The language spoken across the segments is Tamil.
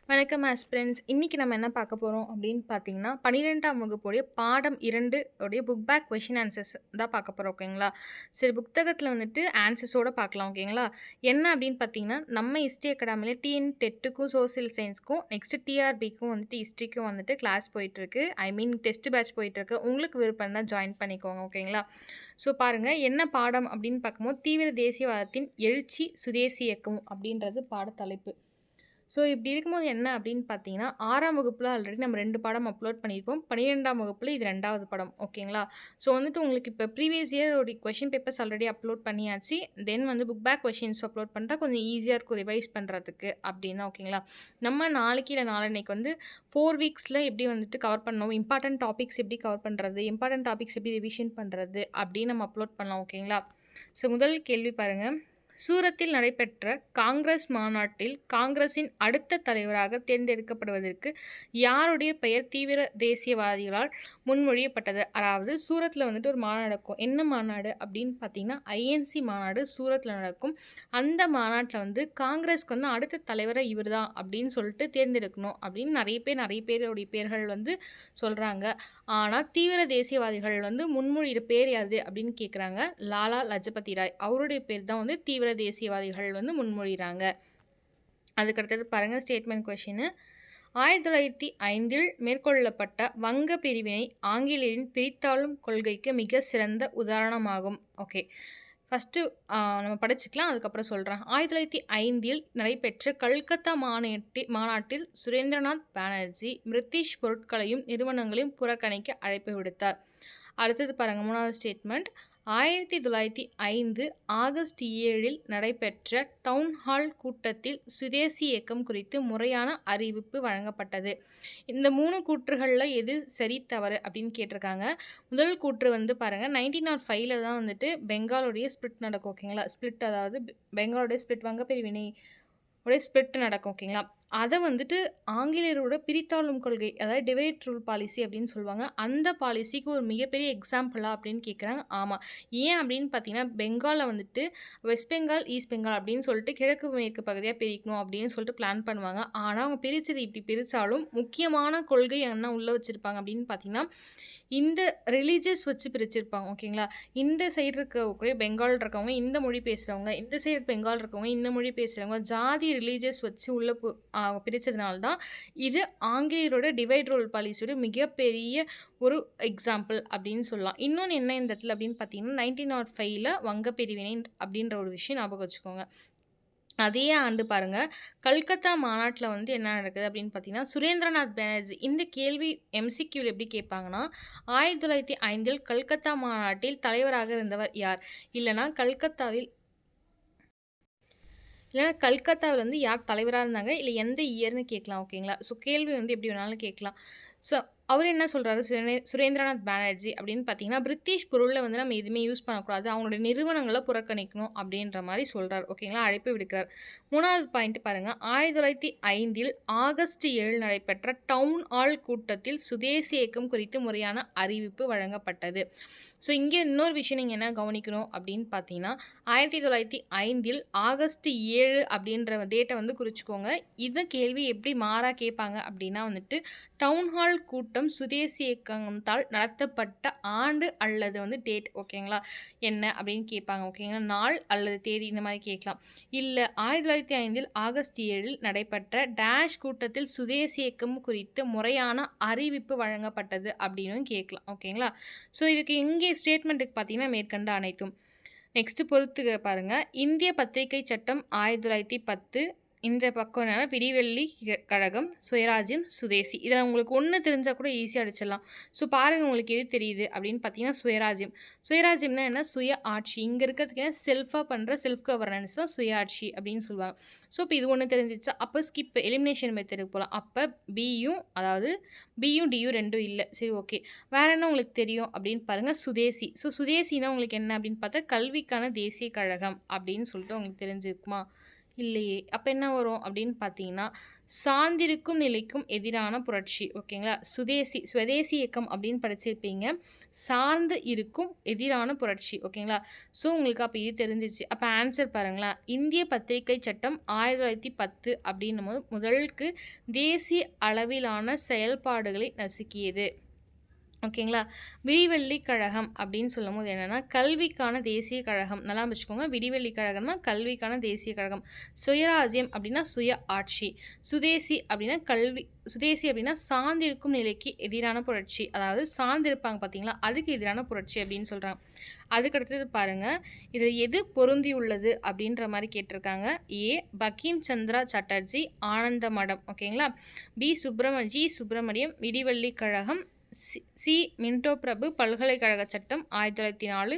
வணக்கம் ஆஸ்பிரண்ட்ஸ். இன்னைக்கு நம்ம என்ன பார்க்க போறோம் அப்படின்னு பார்த்தீங்கன்னா, 12ஆம் வகுப்புடைய பாடம் 2 உடைய புக் பேக் கொஸ்டின் ஆன்சர்ஸ் தான் பார்க்க போறோம். ஓகேங்களா? சரி, புத்தகத்தில வந்துட்டு ஆன்சர்ஸோட பார்க்கலாம். ஓகேங்களா? என்ன அப்படின்னு பார்த்தீங்கன்னா, நம்ம ஹிஸ்ட்ரி அகாடமில டெட்டுக்கும், சோசியல் சயின்ஸ்க்கும், நெக்ஸ்ட் டிஆர்பிக்கும் வந்துட்டு ஹிஸ்ட்ரிக்கும் வந்துட்டு கிளாஸ் போயிட்டுருக்கு. ஐ மீன் டெஸ்ட் பேட்ச் போயிட்டுருக்கு. உங்களுக்கு விருப்பம் இருந்தா ஜாயின் பண்ணிக்கோங்க. ஓகேங்களா? ஸோ பாருங்க, என்ன பாடம் அப்படின்னு பார்க்கும்போது, தீவிர தேசியவாதத்தின் எழுச்சி, சுதேசி இயக்கம் அப்படின்றது பாடத்தலைப்பு. ஸோ இப்படி இருக்கும்போது என்ன அப்படின்னு பார்த்தீங்கன்னா, 6ஆம் வகுப்புல ஆல்ரெடி நம்ம 2 பாடம் அப்லோட் பண்ணியிருப்போம். 12ஆம் வகுப்புல இது 2வது படம். ஓகேங்களா? ஸோ வந்துட்டு உங்களுக்கு இப்போ ப்ரீவியஸ் இயர் உடைய கொஸ்டின் பேப்பர்ஸ் ஆல்ரெடி அப்லோட் பண்ணியாச்சு. தென் வந்து புக் பேக் கொஸ்டின்ஸ் அப்லோட் பண்ணிட்டா கொஞ்சம் ஈஸியா இருக்கும் ரிவைஸ் பண்ணுறதுக்கு அப்படின்னா ஓகேங்களா? நம்ம நாளைக்கு இல்ல நாளான்னைக்கு வந்து 4 வீக்ஸ்ல எப்படி வந்துட்டு கவர் பண்ணணும், இம்பார்ட்டன்ட் டாபிக்ஸ் எப்படி கவர் பண்ணுறது, இம்பார்ட்டன்ட் டாபிக்ஸ் எப்படி ரிவிஷன் பண்ணுறது அப்படின்னு நம்ம அப்லோட் பண்ணலாம். ஓகேங்களா? ஸோ முதல் கேள்வி பாருங்க. சூரத்தில் நடைபெற்ற காங்கிரஸ் மாநாட்டில் காங்கிரசின் அடுத்த தலைவராக தேர்ந்தெடுக்கப்படுவதற்கு யாருடைய பெயர் தீவிர தேசியவாதிகளால் முன்மொழியப்பட்டது? அதாவது சூரத்தில் வந்துட்டு ஒரு மாநாடு நடக்கும். என்ன மாநாடு அப்படின்னு பார்த்தீங்கன்னா, ஐஎன்சி மாநாடு சூரத்தில் நடக்கும். அந்த மாநாட்டில் வந்து காங்கிரஸ்க்கு வந்து அடுத்த தலைவரை இவர் தான் அப்படின்னு சொல்லிட்டு தேர்ந்தெடுக்கணும் அப்படின்னு நிறைய பேருடைய பேர்கள் வந்து சொல்கிறாங்க. ஆனால் தீவிர தேசியவாதிகள் வந்து முன்மொழிகிற பேர் யாது அப்படின்னு கேட்குறாங்க. லாலா லஜபதி ராய் அவருடைய பேர் தான் வந்து தீவிர தேசியவாதிகள் வந்து முன்மொழிகிறாங்க. அதுக்கடுத்தது பாருங்க ஸ்டேட்மெண்ட் கொஷின். 1905 மேற்கொள்ளப்பட்ட வங்க பிரிவினை ஆங்கிலேயரின் பிரித்தாளும் கொள்கைக்கு மிக சிறந்த உதாரணமாகும். ஓகே, ஃபஸ்ட்டு நம்ம படிச்சுக்கலாம், அதுக்கப்புறம் சொல்கிறேன். 1905 நடைபெற்ற கல்கத்தா மாநாட்டில் சுரேந்திரநாத் பானர்ஜி பிரிட்டிஷ் பொருட்களையும் நிறுவனங்களையும் புறக்கணிக்க அழைப்பு விடுத்தார். அடுத்தது பாருங்கள், 3வது ஸ்டேட்மெண்ட். 1905 ஆகஸ்ட் 7 நடைபெற்ற டவுன்ஹால் கூட்டத்தில் சுதேசி இயக்கம் குறித்து முறையான அறிவிப்பு வழங்கப்பட்டது. இந்த 3 கூற்றுகளில் எது சரி தவறு அப்படின்னு கேட்டிருக்காங்க. முதல் கூற்று வந்து பாருங்கள், 1905 தான் வந்துட்டு பெங்காலுடைய ஸ்பிளிட் நடக்கும். ஓகேங்களா? ஸ்பிளிட் அதாவது பெங்காலுடைய ஸ்பிளிட் வங்கப்பிரிவினை உடைய ஸ்பிளிட் நடக்கும். ஓகேங்களா? அதை வந்துட்டு ஆங்கிலேயரோட பிரித்தாளும் கொள்கை, அதாவது டிவைட் ரூல் பாலிசி அப்படின்னு சொல்லுவாங்க. அந்த பாலிசிக்கு ஒரு மிகப்பெரிய எக்ஸாம்பிளா அப்படின்னு கேட்குறாங்க. ஆமாம். ஏன் அப்படின்னு பார்த்தீங்கன்னா, பெங்காலில் வந்துட்டு வெஸ்ட் பெங்கால், ஈஸ்ட் பெங்கால் அப்படின்னு சொல்லிட்டு கிழக்கு மேற்கு பகுதியாக பிரிக்கணும் அப்படின்னு சொல்லிட்டு பிளான் பண்ணுவாங்க. ஆனால் அவங்க பிரித்தது இப்படி பிரித்தாலும் முக்கியமான கொள்கை என்ன உள்ளே வச்சுருப்பாங்க அப்படின்னு பார்த்தீங்கன்னா, இந்த ரிலீஜியஸ் வச்சு பிரிச்சிருப்பாங்க. ஓகேங்களா? இந்த சைடு இருக்கக்கூடிய பெங்கால் இருக்கவங்க இந்த மொழி பேசுகிறவங்க, இந்த சைடு பெங்கால் இருக்கவங்க இந்த மொழி பேசுகிறவங்க, ஜாதி ரிலீஜியஸ் வச்சு உள்ள பிரித்ததுனால தான் இது ஆங்கிலேயரோட டிவைட் ரூல் பாலிசியோட மிகப்பெரிய ஒரு எக்ஸாம்பிள் அப்படின்னு சொல்லலாம். இன்னொன்று என்ன இந்த இடத்துல அப்படின்னு பார்த்தீங்கன்னா, 1905 வங்க பிரிவினை அப்படின்ற ஒரு விஷயம் ஞாபகம் வச்சுக்கோங்க. அதே ஆண்டு பாருங்க, கல்கத்தா மாநாட்டில் வந்து என்ன நடக்குது அப்படின்னு பார்த்தீங்கன்னா, சுரேந்திரநாத் பானர்ஜி இந்த கேள்வி எம்சிக்யூவில் எப்படி கேட்பாங்கன்னா, 1905 கல்கத்தா மாநாட்டில் தலைவராக இருந்தவர் யார்? இல்லைனா கல்கத்தாவில் வந்து யார் தலைவராக இருந்தாங்க, இல்லை எந்த இயர்னு கேட்கலாம். ஓகேங்களா? ஸோ கேள்வி வந்து எப்படி வேணாலும் கேட்கலாம். ஸோ அவர் என்ன சொல்கிறாரு, சுரேந்திரநாத் பானர்ஜி அப்படின்னு பார்த்தீங்கன்னா, பிரிட்டிஷ் பொருளில் வந்து நம்ம எதுவுமே யூஸ் பண்ணக்கூடாது, அவங்களுடைய நிறுவனங்களை புறக்கணிக்கணும் அப்படின்ற மாதிரி சொல்கிறார். ஓகேங்களா? அழைப்பு விடுக்கிறார். 3வது பாயிண்ட் பாருங்கள். 1905 ஆகஸ்ட் 7 நடைபெற்ற டவுன் ஹால் கூட்டத்தில் சுதேசி இயக்கம் குறித்து முறையான அறிவிப்பு வழங்கப்பட்டது. ஸோ இங்கே இன்னொரு விஷயம் நீங்கள் என்ன கவனிக்கணும் அப்படின்னு பார்த்தீங்கன்னா, 1905 ஆகஸ்ட் 7 அப்படின்ற டேட்டை வந்து குறிச்சிக்கோங்க. இந்த கேள்வி எப்படி மாறாக கேட்பாங்க அப்படின்னா வந்துட்டு, டவுன்ஹால் கூட்டம் சுதேசி இயக்கத்தால் நடத்தப்பட்ட ஆண்டு அல்லது வந்து டேட். ஓகேங்களா? என்ன அப்படின்னு கேட்பாங்க. ஓகேங்களா? நாள் அல்லது தேதி இந்த மாதிரி கேட்கலாம். இல்லை 1905 ஆகஸ்ட் 7 நடைபெற்ற டேஷ் கூட்டத்தில் சுதேசி இயக்கம் குறித்து முறையான அறிவிப்பு வழங்கப்பட்டது அப்படின்னு கேட்கலாம். ஓகேங்களா? ஸோ இதுக்கு இங்கே ஸ்டேட்மெண்ட்டுக்கு பார்த்தீங்கன்னா, மேற்கண்ட அனைத்தும். நெக்ஸ்ட்டு பொறுத்துக்க பாருங்கள். இந்திய பத்திரிகை சட்டம் 1910. இந்த பக்கம் என்னன்னா, பிடிவெள்ளி கழகம், சுயராஜ்யம், சுதேசி. இதில் உங்களுக்கு ஒன்று தெரிஞ்சால் கூட ஈஸியாக அடிச்சிடலாம். ஸோ பாருங்கள், உங்களுக்கு எது தெரியுது அப்படின்னு பார்த்தீங்கன்னா, சுயராஜ்யம். சுயராஜ்யம்னா என்ன? சுய ஆட்சி. இங்கே இருக்கிறதுக்கு என்ன, செல்ஃபாக பண்ணுற செல்ஃப் கவர்னன்ஸ் தான் சுயாட்சி அப்படின்னு சொல்லுவாங்க. ஸோ இப்போ இது ஒன்று தெரிஞ்சிச்சா, அப்போ ஸ்கிப் எலிமினேஷன் மெத்தடுக்கு போகலாம். அப்போ பியும் டியும் ரெண்டும் இல்லை. சரி, ஓகே. வேறு என்ன உங்களுக்கு தெரியும் அப்படின்னு பாருங்கள், சுதேசி. ஸோ சுதேசினா உங்களுக்கு என்ன அப்படின்னு பார்த்தா, கல்விக்கான தேசிய கழகம் அப்படின்னு சொல்லிட்டு உங்களுக்கு தெரிஞ்சிருக்குமா? இல்லையே! அப்ப என்ன வரும் அப்படின்னு பார்த்தீங்கன்னா, சார்ந்திருக்கும் நிலைக்கும் எதிரான புரட்சி. ஓகேங்களா? சுதேசி இயக்கம் அப்படின்னு படிச்சிருப்பீங்க. சார்ந்து இருக்கும் எதிரான புரட்சி. ஓகேங்களா? ஸோ, உங்களுக்கு அப்ப இது தெரிஞ்சிருச்சு. அப்ப ஆன்சர் பாருங்களேன். இந்திய பத்திரிகை சட்டம் 1910 அப்படின்னும்போது முதலுக்கு தேசிய அளவிலான செயல்பாடுகளை நசுக்கியது. ஓகேங்களா? விடிவெள்ளி கழகம் அப்படின்னு சொல்லும்போது என்னன்னா, கல்விக்கான தேசிய கழகம். நல்லா வச்சுக்கோங்க. விடிவெள்ளி கழகம்னா கல்விக்கான தேசிய கழகம். சுயராஜ்யம் அப்படின்னா சுய ஆட்சி. சுதேசி அப்படின்னா சுதேசி அப்படின்னா சார்ந்திருக்கும் நிலைக்கு எதிரான புரட்சி. அதாவது சார்ந்திருப்பாங்க பார்த்தீங்களா? அதுக்கு எதிரான புரட்சி அப்படின்னு சொல்றாங்க. அதுக்கு அடுத்தது பாருங்க. இது எது பொருந்தியுள்ளது அப்படின்ற மாரி கேட்டிருக்காங்க. ஏ. பங்கிம் சந்திரா சாட்டர்ஜி ஆனந்த மடம். ஓகேங்களா? ஜி. சுப்பிரமணியம் விடிவெள்ளி கழகம். சி. மின்டோ பிரபு பல்கலைக்கழக சட்டம் 1904.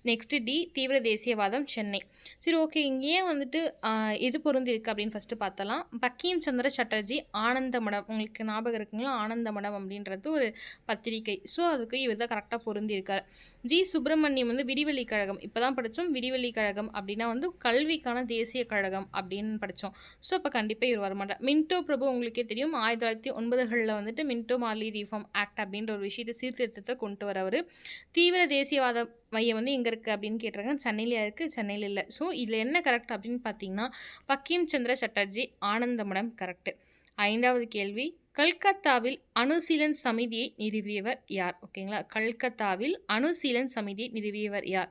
நெக்ஸ்ட்டு டி. தீவிர தேசியவாதம் சென்னை. சரி, ஓகே. இங்க ஏன் வந்துட்டு எது பொருந்திருக்கு அப்படின்னு ஃபஸ்ட்டு பார்த்தலாம். பங்கிம் சந்திர சாட்டர்ஜி ஆனந்த மடம். உங்களுக்கு ஞாபகம் இருக்குங்களா? ஆனந்த மடம் அப்படின்றது ஒரு பத்திரிகை. ஸோ, அதுக்கு இவர் தான் கரெக்டாக பொருந்தியிருக்காரு. ஜி. சுப்பிரமணியம் வந்து விடிவெள்ளி கழகம். இப்போ தான் படித்தோம். விடிவெள்ளி கழகம் அப்படின்னா வந்து கல்விக்கான தேசிய கழகம் அப்படின்னு படித்தோம். ஸோ, அப்போ கண்டிப்பாக இவர் வரமாட்டார். மின்டோ பிரபு உங்களுக்கே தெரியும். 1909களில் வந்துட்டு மின்டோ மார்லி ரிஃபார்ம் ஆக்ட் அப்படின்ற ஒரு விஷயத்தை சீர்திருத்தத்தை கொண்டு வரவர். தீவிர தேசியவாத மையம் வந்து எங்கே இருக்குது அப்படின்னு கேட்டிருக்காங்க. சென்னையில இருக்குது. சென்னையில் இல்லை. ஸோ, இதில் என்ன கரெக்ட் அப்படின்னு பார்த்தீங்கன்னா, பங்கிம் சந்திர சாட்டர்ஜி ஆனந்தமடம் கரெக்டு. 5வது கேள்வி. கல்கத்தாவில் அணுசீலன் சமிதியை நிறுவியவர் யார்? ஓகேங்களா? கல்கத்தாவில் அணுசீலன் சமிதியை நிறுவியவர் யார்?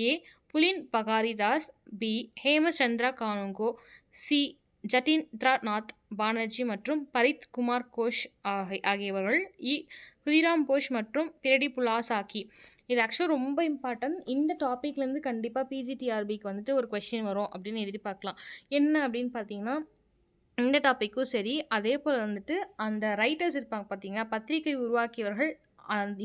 ஏ. புலின் பகாரிதாஸ். பி. ஹேமச்சந்திரா கானுங்கோ. சி. ஜதீந்திரநாத் பானர்ஜி மற்றும் பரித் குமார் கோஷ் ஆகியவர்கள். இ. ஹுதிராம் போஸ் மற்றும் பிரடி புலாசாக்கி. இது ஆக்சுவலாக ரொம்ப இம்பார்ட்டன்ட். இந்த டாப்பிக்லேருந்து கண்டிப்பாக பிஜிடிஆர்பிக்கு வந்துட்டு ஒரு கொஸ்டின் வரும் அப்படின்னு எதிர்பார்க்கலாம். என்ன அப்படின்னு பார்த்தீங்கன்னா, இந்த டாப்பிக்கும் சரி, அதே போல் வந்துட்டு அந்த ரைட்டர்ஸ் இருப்பாங்க பார்த்தீங்களா, பத்திரிகை உருவாக்கியவர்கள்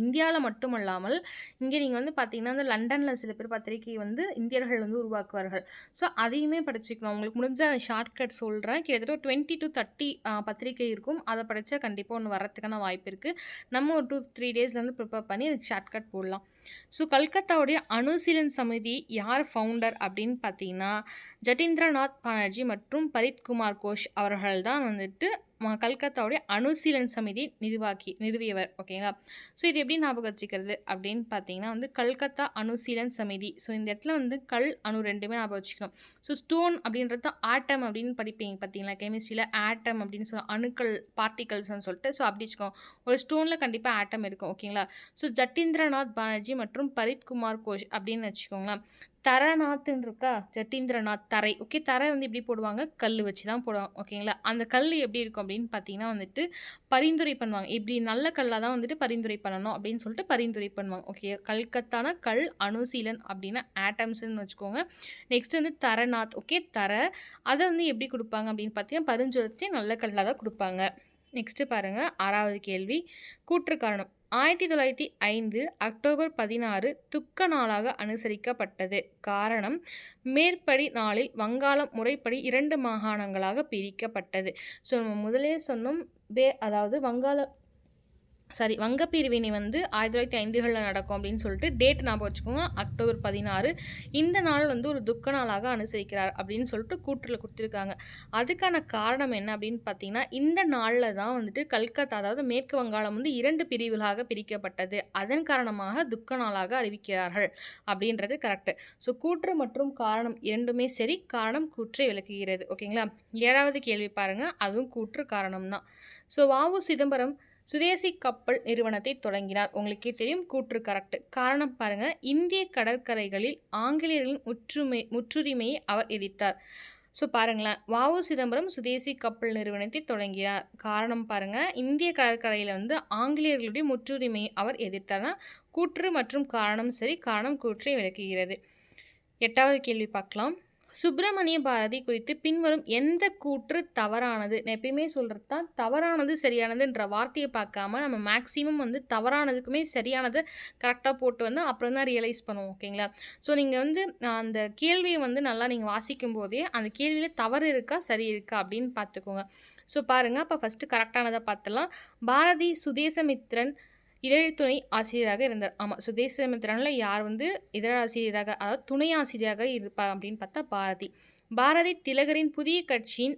இந்தியாவில் மட்டுமல்லாமல் இங்கே நீங்கள் வந்து பார்த்தீங்கன்னா, இந்த லண்டனில் சில பேர் பத்திரிகை வந்து இந்தியர்கள் வந்து உருவாக்குவார்கள். ஸோ, அதையுமே படிச்சுக்கணும். உங்களுக்கு முடிஞ்ச ஷார்ட்கட் சொல்கிறேன். கிட்டத்தட்ட 20 to 30 பத்திரிகை இருக்கும். அதை படித்தா கண்டிப்பாக ஒன்று வரத்துக்கான வாய்ப்பு இருக்குது. நம்ம ஒரு 2-3 டேஸ்லேருந்து ப்ரிப்பேர் பண்ணி அதுக்கு ஷார்ட்கட் போடலாம். ஸோ, கல்கத்தாவுடைய அணுசீலன் சமிதி யார் ஃபவுண்டர் அப்படின்னு பார்த்தீங்கன்னா, ஜதீந்திரநாத் பானர்ஜி மற்றும் பரித் குமார் கோஷ் அவர்கள் தான் வந்துட்டு கல்கத்தாவுடைய அணுசீலன் சமிதி நிறுவியவர். ஓகேங்களா? ஸோ, இது எப்படி ஞாபகம் வச்சுக்கிறது அப்படின்னு பார்த்தீங்கன்னா வந்து கல்கத்தா அணுசீலன் சமிதி. ஸோ, இந்த இடத்துல வந்து கல் அணு ரெண்டுமே ஞாபகம் வச்சுக்கணும். ஸோ, ஸ்டோன் அப்படின்றது ஆட்டம் அப்படின்னு படிப்பீங்க பார்த்தீங்களா? கெமிஸ்ட்ரியில் ஆட்டம் அப்படின்னு சொல்ல அணுக்கள் பார்ட்டிகல்ஸ்னு சொல்லிட்டு. ஸோ, அப்படி வச்சுக்கோங்க. ஒரு ஸ்டோனில் கண்டிப்பாக ஆட்டம் இருக்கும். ஓகேங்களா? ஸோ, ஜதீந்திரநாத் பானர்ஜி மற்றும் பரித் குமார் கோஷ் அப்படின்னு வச்சுக்கோங்களேன். தரநாத்ன்னு இருக்கா? ஜதீந்திரநாத் தரை. ஓகே. தரை வந்து எப்படி போடுவாங்க? கல் வச்சு தான் போடுவாங்க. ஓகேங்களா? அந்த கல் எப்படி இருக்கும் அப்படின்னு பார்த்தீங்கன்னா வந்துட்டு பரிந்துரை பண்ணுவாங்க. இப்படி நல்ல கல்லாக தான் வந்துட்டு பரிந்துரை பண்ணணும் அப்படின்னு சொல்லிட்டு பரிந்துரை பண்ணுவாங்க. ஓகே. கல்கத்தான கல் அணுசீலன் அப்படின்னா ஆட்டம்ஸ்ன்னு வச்சுக்கோங்க. நெக்ஸ்ட் வந்து தரநாத். ஓகே. அதை வந்து எப்படி கொடுப்பாங்க அப்படின்னு பார்த்தீங்கன்னா பரிந்துரைச்சு நல்ல கல்லாக தான் கொடுப்பாங்க. நெக்ஸ்ட்டு பாருங்கள். 6வது கேள்வி. கூற்று காரணம். 1905 அக்டோபர் 16 துக்க நாளாக அனுசரிக்கப்பட்டது. காரணம், மேற்படி நாளில் வங்காளம் முறைப்படி 2 மாகாணங்களாக பிரிக்கப்பட்டது. ஸோ, நம்ம முதலே சொன்னோம். அதாவது வங்க பிரிவினை வந்து 1905களில் நடக்கும் அப்படின்னு சொல்லிட்டு டேட் ஞாபகம் வச்சுக்கோங்க. அக்டோபர் 16. இந்த நாள் வந்து ஒரு துக்க நாளாக அனுசரிக்கிறார் அப்படின்னு சொல்லிட்டு கூற்றில் கொடுத்துருக்காங்க. அதுக்கான காரணம் என்ன அப்படின்னு பார்த்தீங்கன்னா, இந்த நாளில் தான் வந்துட்டு கல்கத்தா, அதாவது மேற்கு வங்காளம் வந்து 2 பிரிவுகளாக பிரிக்கப்பட்டது. அதன் காரணமாக துக்க நாளாக அறிவிக்கிறார்கள் அப்படின்றது கரெக்டு. ஸோ, கூற்று மற்றும் காரணம் இரண்டுமே சரி. காரணம் கூற்றை விளக்குகிறது. ஓகேங்களா? 7வது கேள்வி பாருங்கள். அதுவும் கூற்று காரணம் தான். ஸோ, வ.உ. சிதம்பரம் சுதேசி கப்பல் நிறுவனத்தை தொடங்கினார். உங்களுக்கே தெரியும். கூற்று கரெக்ட். காரணம் பாருங்க, இந்திய கடற்கரைகளில் ஆங்கிலேயர்களின் முற்றுரிமையை அவர் எதிர்த்தார். ஸோ, பாருங்களேன். வ.உ. சிதம்பரம் சுதேசி கப்பல் நிறுவனத்தை தொடங்கினார். காரணம் பாருங்க, இந்திய கடற்கரையில் வந்து ஆங்கிலேயர்களுடைய முற்றுரிமையை அவர் எதிர்த்தார்னா கூற்று மற்றும் காரணம் சரி. காரணம் கூற்றை விளக்குகிறது. 8வது கேள்வி பார்க்கலாம். சுப்பிரமணிய பாரதி குறித்து பின்வரும் எந்த கூற்று தவறானது? நான் எப்பயுமே சொல்கிறது தான், தவறானது சரியானதுன்ற வார்த்தையை பார்க்காம நம்ம மேக்ஸிமம் வந்து தவறானதுக்குமே சரியானதை கரெக்டாக போட்டு வந்து அப்புறம் தான் ரியலைஸ் பண்ணுவோம். ஓகேங்களா? ஸோ, நீங்கள் வந்து அந்த கேள்வியை வந்து நல்லா நீங்கள் வாசிக்கும் போதே அந்த கேள்வியில் தவறு இருக்கா சரி இருக்கா அப்படின்னு பார்த்துக்கோங்க. ஸோ, பாருங்கள். அப்போ ஃபஸ்ட்டு கரெக்டானதை பார்த்துலாம். பாரதி சுதேசமித்ரன் இதழ்துணை ஆசிரியராக இருந்தார். ஆமாம். சுதேசமித்ரனில் யார் வந்து இதழாசிரியராக, அதாவது துணை ஆசிரியராக இருப்பா அப்படின்னு பார்த்தா பாரதி. பாரதி திலகரின் புதிய கட்சியின்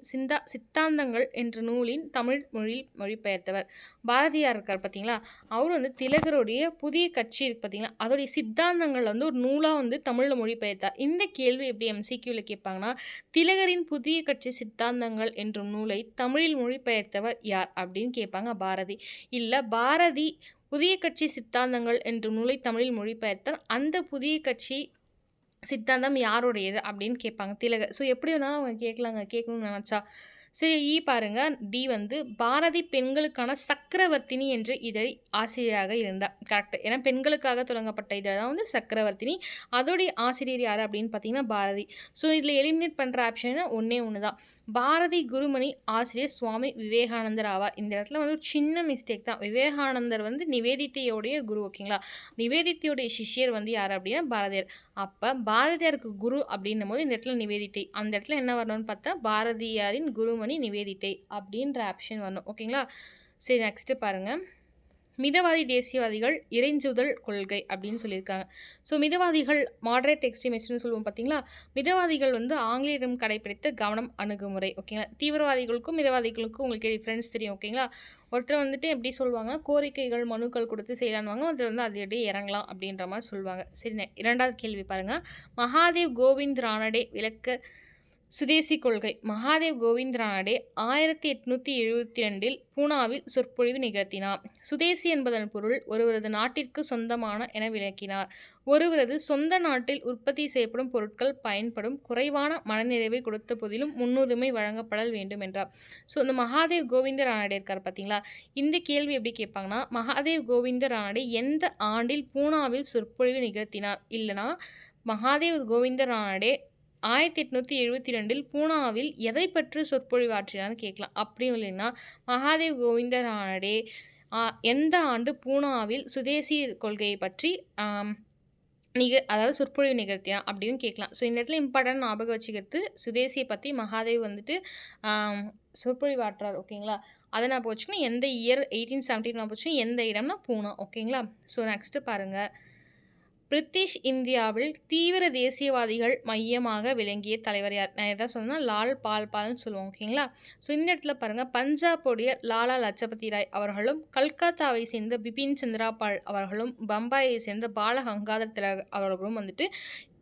சித்தாந்தங்கள் என்ற நூலின் தமிழ் மொழியில் மொழிபெயர்த்தவர். பாரதியார் இருக்கார் பார்த்தீங்களா, அவர் வந்து திலகருடைய புதிய கட்சி இருக்கு பார்த்தீங்களா, அதோடைய சித்தாந்தங்கள் வந்து ஒரு நூலாக வந்து தமிழில் மொழிபெயர்த்தார். இந்த கேள்வி எப்படி எம்சிக்யூவில் கேட்பாங்கன்னா, திலகரின் புதிய கட்சி சித்தாந்தங்கள் என்ற நூலை தமிழில் மொழிபெயர்த்தவர் யார் அப்படின்னு கேட்பாங்க பாரதி. இல்லை பாரதி புதிய கட்சி சித்தாந்தங்கள் என்ற நூலை தமிழில் மொழிபெயர்த்தால் அந்த புதிய கட்சி சித்தாந்தம் யாருடையது அப்படின்னு கேட்பாங்க திலகர். ஸோ எப்படி வேணாலும் அவங்க கேட்கலாங்க, கேட்கணும்னு நினச்சா. சரி பாருங்க, டி வந்து பாரதி பெண்களுக்கான சக்கரவர்த்தினி என்ற இதழ் ஆசிரியராக இருந்தார். கரெக்ட். ஏன்னா பெண்களுக்காக தொடங்கப்பட்ட இதழ் தான் வந்து சக்கரவர்த்தினி. அதோடைய ஆசிரியர் யார் அப்படின்னு பார்த்தீங்கன்னா பாரதி. ஸோ இதில் எலிமினேட் பண்ணுற ஆப்ஷன் ஒன்று தான். பாரதி குருமணி ஆசிரியர் சுவாமி விவேகானந்தர் ஆவார். இந்த இடத்துல வந்து ஒரு சின்ன மிஸ்டேக் தான். விவேகானந்தர் வந்து நிவேதித்தையோடைய குரு. ஓகேங்களா, நிவேதித்தையோடைய சிஷ்யர் வந்து யார் அப்படின்னா பாரதியார். அப்போ பாரதியாருக்கு குரு அப்படின்னும் போது இந்த இடத்துல நிவேதித்தை, அந்த இடத்துல என்ன வரணும்னு பார்த்தா பாரதியாரின் குருமணி நிவேதித்தை அப்படின்ற ஆப்ஷன் வரணும். ஓகேங்களா, சரி நெக்ஸ்ட்டு பாருங்கள். மிதவாதி தேசியவாதிகள் இறைஞ்சுதல் கொள்கை அப்படின்னு சொல்லியிருக்காங்க. ஸோ மிதவாதிகள் மாடரேட் எக்ஸ்ட்ரீமிஸ்ட்னு சொல்லுவோம் பார்த்தீங்களா, மிதவாதிகள் வந்து ஆங்கிலேயரிடம் கடைப்பிடித்த கவனம் அணுகுமுறை. ஓகேங்களா, தீவிரவாதிகளுக்கும் மிதவாதிகளுக்கும் உங்களுக்கு டிஃப்ரென்ஸ் தெரியும். ஓகேங்களா, ஒருத்தர் வந்துட்டு எப்படி சொல்லுவாங்க, கோரிக்கைகள் மனுக்கள் கொடுத்து செய்யலான்வாங்க, ஒருத்தர் வந்து அதிலே இறங்கலாம் அப்படின்ற மாதிரி சொல்லுவாங்க. சரி, இரண்டாவது கேள்வி பாருங்கள். மகாதேவ் கோவிந்த் ரானடே விளக்க சுதேசி கொள்கை. மகாதேவ் கோவிந்த் ரானடே 1872 பூனாவில் சொற்பொழிவு நிகழ்த்தினார். சுதேசி என்பதன் பொருள் ஒருவரது நாட்டிற்கு சொந்தமான என விளக்கினார். ஒருவரது சொந்த நாட்டில் உற்பத்தி செய்யப்படும் பொருட்கள் பயன்படும் குறைவான மனநிறைவை கொடுத்த போதிலும் முன்னுரிமை வழங்கப்படல் வேண்டும் என்றார். ஸோ இந்த மகாதேவ் கோவிந்த ரானடே இருக்கார் பார்த்தீங்களா, இந்த கேள்வி எப்படி கேட்பாங்கன்னா, மகாதேவ் கோவிந்த ரானடே எந்த ஆண்டில் பூனாவில் சொற்பொழிவு நிகழ்த்தினார், இல்லைனா மகாதேவ் கோவிந்த ரானடே 1872 பூனாவில் எதை பற்றி சொற்பொழிவாற்றினான்னு கேட்கலாம். அப்படியும் இல்லைன்னா மகாதேவ் கோவிந்த ரானடே எந்த ஆண்டு பூனாவில் சுதேசி கொள்கையை பற்றி அதாவது சொற்பொழிவு நிகழ்த்தினார் அப்படின்னு கேட்கலாம். ஸோ இந்த இடத்துல இம்பார்ட்டன்ட் ஞாபகம் வச்சுக்கிறது, சுதேசியை பற்றி மகாதேவ் வந்துட்டு சொற்பொழிவாற்றார். ஓகேங்களா, அதை நான் போச்சுக்கணும். எந்த இயர் 1870 நான் போச்சுக்கணும், எந்த இடம்னா பூனா. ஓகேங்களா, ஸோ நெக்ஸ்ட்டு பாருங்கள். பிரிட்டிஷ் இந்தியாவில் தீவிர தேசியவாதிகள் மையமாக விளங்கிய தலைவர் யார்? நான் எதாவது சொன்னால் லால் பால்பால்னு சொல்லுவோம். ஓகேங்களா, ஸோ இந்த இடத்துல பாருங்கள், பஞ்சாபுடைய லாலா லஜபதி ராய் அவர்களும், கல்கத்தாவை சேர்ந்த பிபின் சந்திரா பால் அவர்களும், பம்பாயை சேர்ந்த பால கங்காதர் திலக் அவர்களும் வந்துட்டு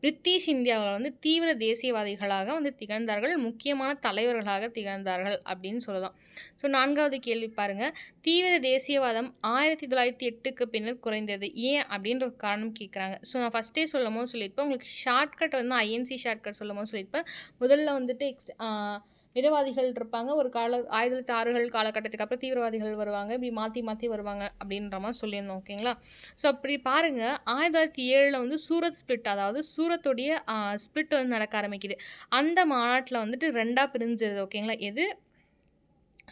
பிரிட்டிஷ் இந்தியாவில் வந்து தீவிர தேசியவாதிகளாக வந்து திகழ்ந்தார்கள், முக்கியமான தலைவர்களாக திகழ்ந்தார்கள் அப்படின்னு சொல்லலாம். ஸோ நான்காவது கேள்வி பாருங்கள். தீவிர தேசியவாதம் 1908க்கு பின்னர் குறைந்தது ஏன் அப்படின்ற ஒரு காரணம் கேட்குறாங்க. ஸோ நான் ஃபஸ்ட்டே சொல்லும் போது சொல்லியிருப்பேன், உங்களுக்கு ஷார்ட்கட் வந்து ஐஎன்சி ஷார்ட்கட் சொல்லும் போது சொல்லியிருப்பேன். முதல்ல வந்துட்டு மிதவாதிகள் இருப்பாங்க, ஒரு 1906 காலகட்டத்துக்கு அப்புறம் தீவிரவாதிகள் வருவாங்க, இப்படி மாற்றி மாற்றி வருவாங்க அப்படின்ற மாதிரி சொல்லியிருந்தோம். ஓகேங்களா, ஸோ அப்படி பாருங்கள், 1907 வந்து சூரத் ஸ்பிளிட், அதாவது சூரத்துடைய ஸ்பிளிட் வந்து நடக்க ஆரம்பிக்குது. அந்த மாநாட்டில் வந்துட்டு 2ஆக பிரிஞ்சது. ஓகேங்களா, எது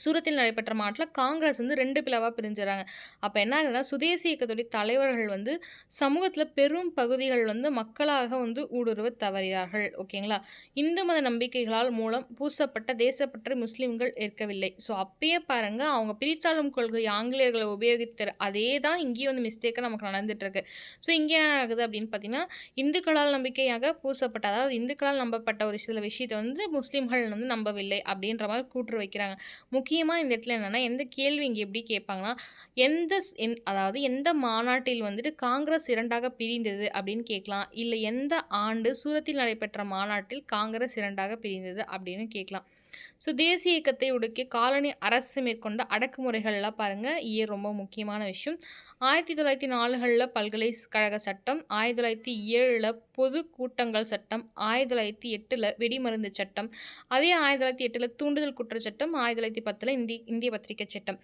சூரத்தில் நடைபெற்ற மாநாட்டில் காங்கிரஸ் வந்து 2 பிளவாக பிரிஞ்சுறாங்க. அப்போ என்ன ஆகுதுன்னா, சுதேசி இயக்கத்துடைய தலைவர்கள் வந்து சமூகத்தில் பெரும் பகுதிகள் வந்து மக்களாக வந்து ஊடுருவ தவறினார்கள். ஓகேங்களா, இந்து மத நம்பிக்கைகளால் மூலம் பூசப்பட்ட தேசப்பற்ற முஸ்லீம்கள் ஏற்கவில்லை. ஸோ அப்பயே பாருங்கள், அவங்க பிரித்தாளும் கொள்கை ஆங்கிலேயர்களை உபயோகித்த அதே தான் இங்கேயும் வந்து மிஸ்டேக்காக நமக்கு நடந்துகிட்ருக்கு. ஸோ இங்கே என்ன ஆகுது அப்படின்னு பார்த்தீங்கன்னா, இந்துக்களால் நம்பிக்கையாக பூசப்பட்ட, அதாவது இந்துக்களால் நம்பப்பட்ட ஒரு சில விஷயத்தை வந்து முஸ்லீம்கள் வந்து நம்பவில்லை அப்படின்ற மாதிரி கூற்று வைக்கிறாங்க. முக்கியமாக இந்த இடத்துல என்னென்னா, எந்த கேள்வி இங்கே எப்படி கேட்பாங்கன்னா, அதாவது எந்த மாநாட்டில் வந்துட்டு காங்கிரஸ் 2ஆக பிரிந்தது அப்படின்னு கேட்கலாம். இல்லை எந்த ஆண்டு சூரத்தில் நடைபெற்ற மாநாட்டில் காங்கிரஸ் 2ஆக பிரிந்தது அப்படின்னு கேட்கலாம். ஸோ தேசிய இயக்கத்தை ஒடுக்கிய காலனி அரசு மேற்கொண்ட அடக்குமுறைகள்லாம் பாருங்கள், ரொம்ப முக்கியமான விஷயம். 1904 பல்கலைக்கழக சட்டம், 1907 பொது கூட்டங்கள் சட்டம், 1908 வெடிமருந்து சட்டம், அதே 1908 தூண்டுதல் குற்றச்சட்டம், 1910 இந்திய பத்திரிகை சட்டம்.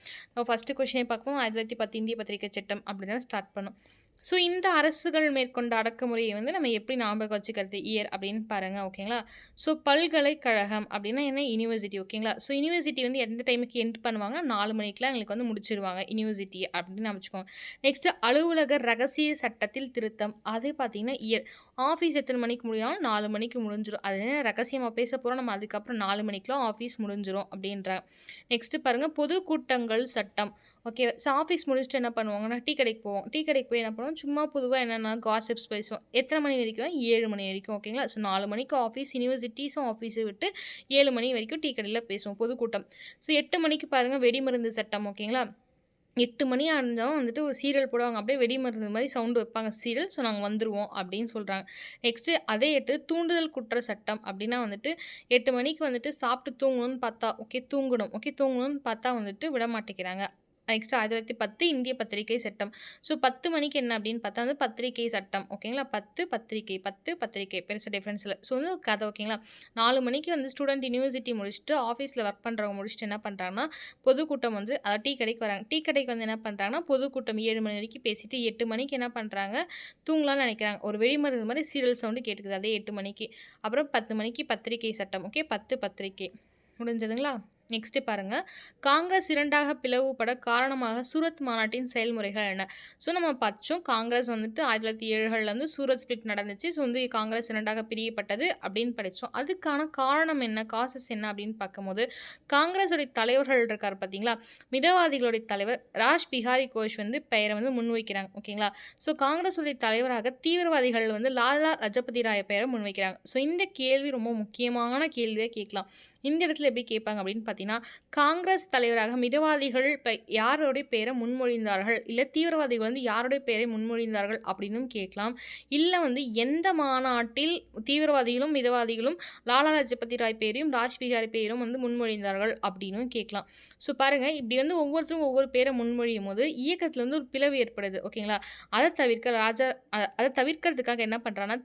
ஃபஸ்ட்டு கொஸ்டினை பார்ப்போம், 1910 இந்திய பத்திரிகை சட்டம் அப்படி தான் ஸ்டார்ட் பண்ணும். ஸோ இந்த அரசுகள் மேற்கொண்ட அடக்குமுறையை வந்து நம்ம எப்படி ஞாபகம் வச்சுக்கிறது இயர் அப்படின்னு பாருங்கள். ஓகேங்களா, ஸோ பல்கலைக்கழகம் அப்படின்னா என்ன, யூனிவர்சிட்டி. ஓகேங்களா, ஸோ யூனிவர்சிட்டி வந்து எந்த டைமுக்கு எண்ட் பண்ணுவாங்க, 4 மணிக்கெலாம் எங்களுக்கு வந்து முடிச்சிருவாங்க யூனிவர்சிட்டி அப்படின்னு வச்சுக்கோங்க. நெக்ஸ்ட்டு அலுவலக ரகசிய சட்டத்தில் திருத்தம், அது பார்த்தீங்கன்னா இயர். ஆஃபீஸ் எத்தனை மணிக்கு முடியும், 4 மணிக்கு முடிஞ்சிடும். அது என்ன ரகசியமாக பேச போகிறோம் நம்ம, அதுக்கப்புறம் 4 மணிக்கெலாம் ஆஃபீஸ் முடிஞ்சிடும் அப்படின்ற. நெக்ஸ்ட்டு பாருங்கள், பொது கூட்டங்கள் சட்டம். ஓகே. ஸோ ஆஃபீஸ் முடிச்சுட்டு என்ன பண்ணுவாங்கன்னா, டீ கடைக்கு போவோம். டீ கடைக்கு போய் என்ன பண்ணுவோம், சும்மா பொதுவா என்னென்ன காசிப்ஸ் பேசுவோம். எத்தன மணி வரைக்கும்? 7 மணி வரைக்கும் ஓகேங்களா. ஸோ 4 மணிக்கு ஆஃபீஸ், யுனிவர்சிட்டீஸும் ஆஃபீஸ விட்டு 7 மணி வரைக்கும் டீ கடையில பேசுவோம், பொதுக்கூட்டம். ஸோ 8 மணிக்கு பாருங்க வெடிமருந்து சட்டம் ஓகேங்களா. 8 மணி ஆனாலும் வந்துட்டு ஒரு சீரியல் போடுவாங்க. அப்படியே வெடிமருந்து மாரி சவுண்ட் வைப்பாங்க சீரியல். ஸோ நாங்க வந்துருவோம் அப்படின்னு சொல்றாங்க. நெக்ஸ்ட்டு அதே 8 தூண்டுதல் குற்ற சட்டம் அப்படின்னா வந்துட்டு 8 மணிக்கு வந்துட்டு சாப்பிட்டு தூங்கணும்னு பார்த்தா, ஓகே தூங்கணும். ஓகே தூங்கணும்னு பார்த்தா வந்துட்டு விட மாட்டேங்கிறாங்க. நெக்ஸ்ட் 1910 இந்திய பத்திரிகை சட்டம். ஸோ 10 மணிக்கு என்ன அப்படின்னு பார்த்தா வந்து பத்திரிகை சட்டம் ஓகேங்களா. 10 பத்திரிகை, 10 பத்திரிகை பெருசா டிஃபரன்ஸ் இல்ல. ஸோ வந்து ஒரு கதை ஓகேங்களா. 4 மணிக்கு வந்து ஸ்டூடெண்ட் யுனிவர்சிட்டி முடிச்சுட்டு ஆஃபீஸ்ல ஒர்க் பண்றவங்க முடிச்சுட்டு என்ன பண்றாங்கன்னா, பொதுக்கூட்டம் வந்து அதாவது டீ கடைக்கு வராங்க. டீ கடைக்கு வந்து என்ன பண்றாங்கன்னா, பொதுக்கூட்டம் 7 மணி வரைக்கும் பேசிட்டு 8 மணிக்கு என்ன பண்றாங்க, தூங்கலாம்னு நினைக்கிறாங்க. ஒரு வெடிமருந்து மாரி சீரியல் சவுண்ட் கேட்டுக்குது அதே 8 மணிக்கு. அப்புறம் 10 மணிக்கு பத்திரிகை சட்டம். ஓகே 10 பத்திரிகை. முடிஞ்சதுங்களா? நெக்ஸ்ட் பாருங்க. காங்கிரஸ் 2ஆக பிளவுபட காரணமாக சூரத் மாநாட்டின் செயல்முறைகள் என்ன? ஸோ நம்ம படிச்சோம். காங்கிரஸ் வந்துட்டு 1907 வந்து சூரத் ஸ்பிளிட் நடந்துச்சு. ஸோ வந்து காங்கிரஸ் 2ஆக பிரியப்பட்டது அப்படின்னு படிச்சோம். அதுக்கான காரணம் என்ன? காசஸ் என்ன அப்படின்னு பார்க்கும்போது, காங்கிரஸுடைய தலைவர்கள் இருக்காரு பார்த்தீங்களா? மிதவாதிகளுடைய தலைவர் ராஜ் பிஹாரி கோஷ் வந்து பெயரை வந்து முன்வைக்கிறாங்க. ஓகேங்களா? ஸோ காங்கிரஸுடைய தலைவராக தீவிரவாதிகள் வந்து லாலா லஜபதி ராய் பெயரை முன்வைக்கிறாங்க. ஸோ இந்த கேள்வி ரொம்ப முக்கியமான கேள்வியா கேட்கலாம். இந்த இடத்துல எப்படி கேட்பாங்க அப்படின்னு பார்த்தீங்கன்னா, காங்கிரஸ் தலைவராக மிதவாதிகள் யாருடைய பெயரை முன்மொழிந்தார்கள்? இல்ல தீவிரவாதிகள் வந்து யாருடைய பெயரை முன்மொழிந்தார்கள் அப்படின்னும் கேட்கலாம். இல்ல வந்து எந்த மாநாட்டில் தீவிரவாதிகளும், மிதவாதிகளும் லாலா லஜபதி ராய் பெயரையும், ராஜ் பிஹாரி பெயரும் வந்து முன்மொழிந்தார்கள் அப்படின்னும் கேட்கலாம். ஸோ பாருங்க, இப்படி வந்து ஒவ்வொருத்தரும் ஒவ்வொரு பேரை முன்மொழியும்போது இயக்கத்துல வந்து ஒரு பிளவு ஏற்படுது. ஓகேங்களா? அத தவிர்க்கிறதுக்காக என்ன பண்றாங்கன்னா,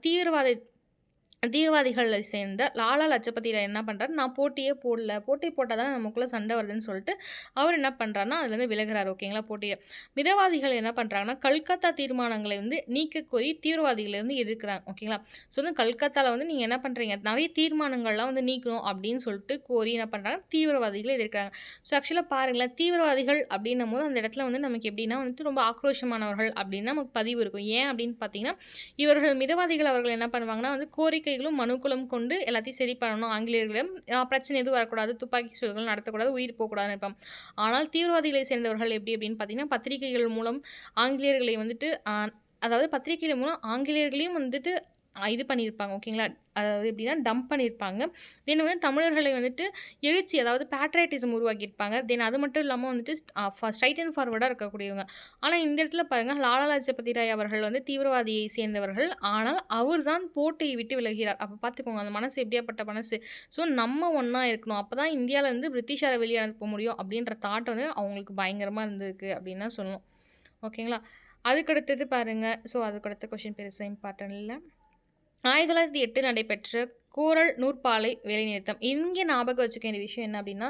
தீவிரவாதிகளை சேர்ந்த லாலா லஜபதி ராய் என்ன பண்றாரு, நான் போட்டியே போடல. போட்டி போட்டா தானே நமக்குள்ள சண்டை வருதுன்னு சொல்லிட்டு, அவர் என்ன பண்றாருன்னா, அதுலேருந்து விலகுறாரு. ஓகேங்களா? போட்டிய. மிதவாதிகள் என்ன பண்றாங்கன்னா, கல்கத்தா தீர்மானங்களை வந்து நீக்க கோரி தீவிரவாதிகளை வந்து எதிர்க்கிறாங்க. ஓகேங்களா? ஸோ வந்து கல்கத்தால வந்து நீங்க என்ன பண்றீங்க, நிறைய தீர்மானங்கள்லாம் வந்து நீக்கணும் அப்படின்னு சொல்லிட்டு கோரி என்ன பண்றாங்க, தீவிரவாதிகளை எதிர்க்கிறாங்க. ஸோ ஆக்சுவலா பாருங்களேன், தீவிரவாதிகள் அப்படின்னும் போது அந்த இடத்துல வந்து நமக்கு எப்படின்னா வந்துட்டு ரொம்ப ஆக்ரோஷமானவர்கள் அப்படின்னு நமக்கு பதிவு இருக்கும். ஏன் அப்படின்னு பார்த்தீங்கன்னா, இவர்கள் மிதவாதிகள் அவர்கள் என்ன பண்ணுவாங்கன்னா வந்து கோரிக்கைகளும் மனுக்களும் கொண்டு எல்லாத்தையும் சரி பண்ணணும். ஆங்கிலேயர்களிடம் பிரச்சனை எதுவும் வரக்கூடாது, துப்பாக்கி சூடுகள் நடத்தக்கூடாது, உயிர் போகக்கூடாதுன்னு இருப்பாங்க. ஆனால் தீவிரவாதிகளை சேர்ந்தவர்கள் எப்படி அப்படின்னு பார்த்தீங்கன்னா, பத்திரிகைகள் மூலம் ஆங்கிலேயர்களை வந்துட்டு அதாவது பத்திரிகைகள் மூலம் ஆங்கிலேயர்களையும் வந்துட்டு இது பண்ணியிருப்பாங்க. ஓகேங்களா? அதாவது எப்படின்னா டம்ப் பண்ணியிருப்பாங்க. தென் வந்து தமிழர்களை வந்துட்டு எழுச்சி அதாவது பேட்ரியட்டிசம் உருவாக்கியிருப்பாங்க. தென் அது மட்டும் இல்லாமல் வந்துட்டு ஸ்ட்ரைட் அண்ட் ஃபார்வர்டாக இருக்கக்கூடியவங்க. ஆனால் இந்த இடத்துல பாருங்கள், லாலா லஜபதி ராய் அவர்கள் வந்து தீவிரவாதியை சேர்ந்தவர்கள். ஆனால் அவர் தான் போட்டியை விட்டு விலகிறார். அப்போ பார்த்துக்கோங்க அந்த மனசு எப்படியாப்பட்ட மனசு. ஸோ நம்ம ஒன்றா இருக்கணும். அப்போ தான் இந்தியாவிலேருந்து பிரிட்டிஷாரை வெளியே அனுப்ப முடியும் அப்படின்ற தாட் வந்து அவங்களுக்கு பயங்கரமாக இருந்திருக்கு அப்படின்னு தான் சொல்லணும். ஓகேங்களா? அதுக்கடுத்தது பாருங்கள். ஸோ அதுக்கடுத்த கொஷின் பெருசாக இம்பார்ட்டன்ட் இல்லை. 1908 நடைபெற்ற கோரல் நூற்பாலை வேலைநிறுத்தம். இங்கே ஞாபகம் வச்சுக்க வேண்டிய விஷயம் என்ன அப்படின்னா,